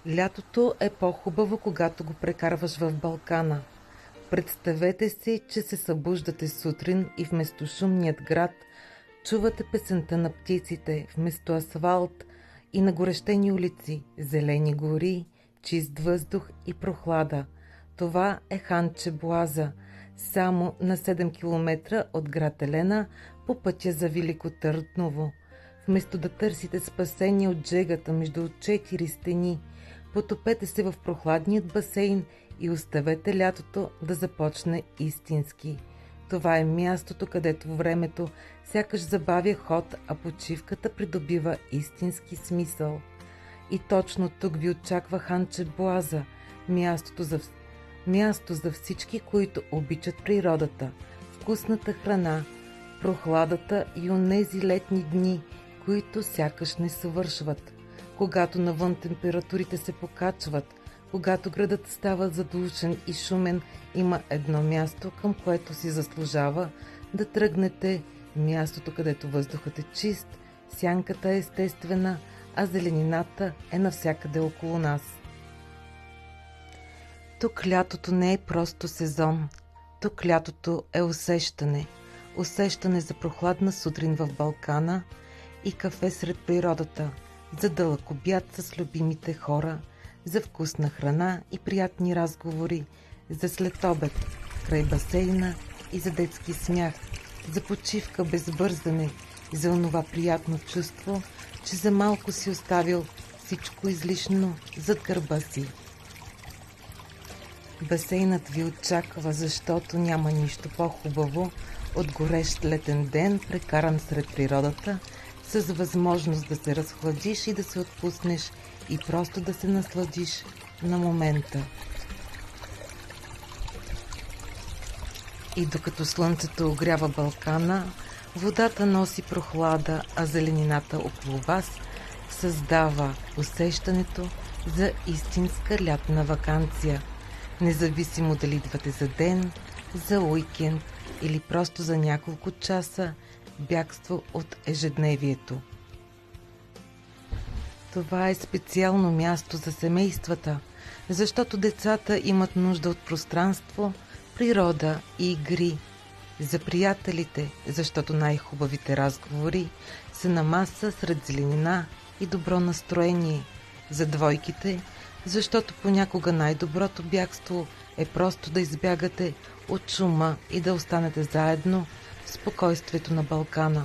Лятото е по-хубаво, когато го прекарваш в Балкана. Представете си, че се събуждате сутрин и вместо шумният град чувате песента на птиците, вместо асфалт и нагорещени улици, зелени гори, чист въздух и прохлада. Това е Ханче Буаза, само на 7 км от град Елена по пътя за Велико Търново. Вместо да търсите спасение от жегата между 4 стени, потопете се в прохладният басейн и оставете лятото да започне истински. Това е мястото, където времето сякаш забавя ход, а почивката придобива истински смисъл. И точно тук ви очаква Ханче Буаза, място за всички, които обичат природата, вкусната храна, прохладата и онези летни дни, които сякаш не свършват. Когато навън температурите се покачват, когато градът става задушен и шумен, има едно място, към което си заслужава да тръгнете, мястото, където въздухът е чист, сянката е естествена, а зеленината е навсякъде около нас. Тук лятото не е просто сезон. Тук лятото е усещане. Усещане за прохладна сутрин в Балкана и кафе сред природата, за дълъг обяд с любимите хора, за вкусна храна и приятни разговори, за следобед край басейна и за детски смях, за почивка без бързане, за онова приятно чувство, че за малко си оставил всичко излишно зад гърба си. Басейнът ви очаква, защото няма нищо по-хубаво от горещ летен ден, прекаран сред природата, с възможност да се разхладиш и да се отпуснеш и просто да се насладиш на момента. И докато слънцето огрява Балкана, водата носи прохлада, а зеленината около вас създава усещането за истинска лятна ваканция, независимо дали идвате за ден, за уикенд или просто за няколко часа бягство от ежедневието. Това е специално място за семействата, защото децата имат нужда от пространство, природа и игри. За приятелите, защото най-хубавите разговори са на маса сред зеленина и добро настроение. За двойките, защото понякога най-доброто бягство е просто да избягате от шума и да останете заедно в спокойствието на Балкана.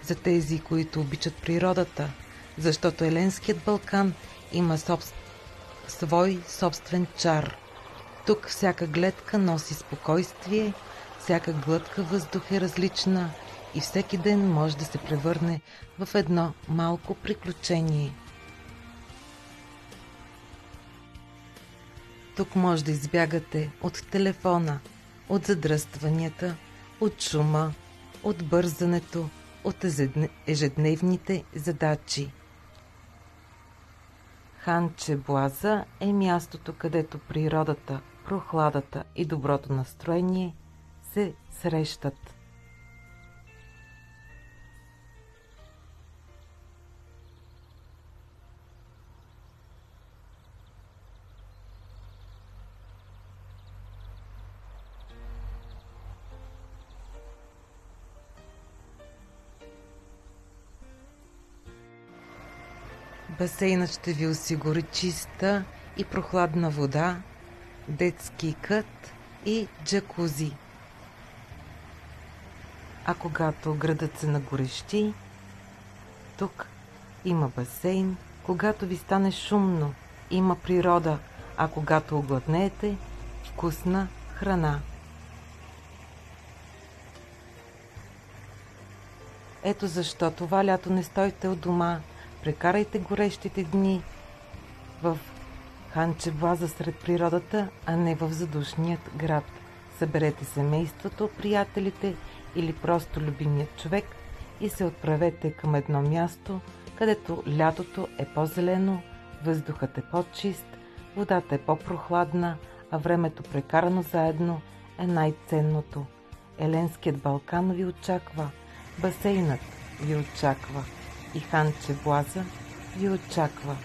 За тези, които обичат природата, защото Еленският Балкан има свой собствен чар. Тук всяка гледка носи спокойствие, всяка глътка въздух е различна и всеки ден може да се превърне в едно малко приключение. Тук може да избягате от телефона, от задръстванията, от шума, от бързането, от ежедневните задачи. Ханче Буаза е мястото, където природата, прохладата и доброто настроение се срещат. Басейнът ще ви осигури чиста и прохладна вода, детски кът и джакузи. А когато градът се нагорещи, тук има басейн, когато ви стане шумно, има природа, а когато огладнеете, вкусна храна. Ето защо това лято не стойте от дома, прекарайте горещите дни в Ханче Буаза сред природата, а не в задушният град. Съберете семейството, приятелите или просто любимият човек и се отправете към едно място, където лятото е по-зелено, въздухът е по-чист, водата е по-прохладна, а времето прекарано заедно е най-ценното. Еленският Балкан ви очаква, басейнът ви очаква и Ханче Буаза ви очаква.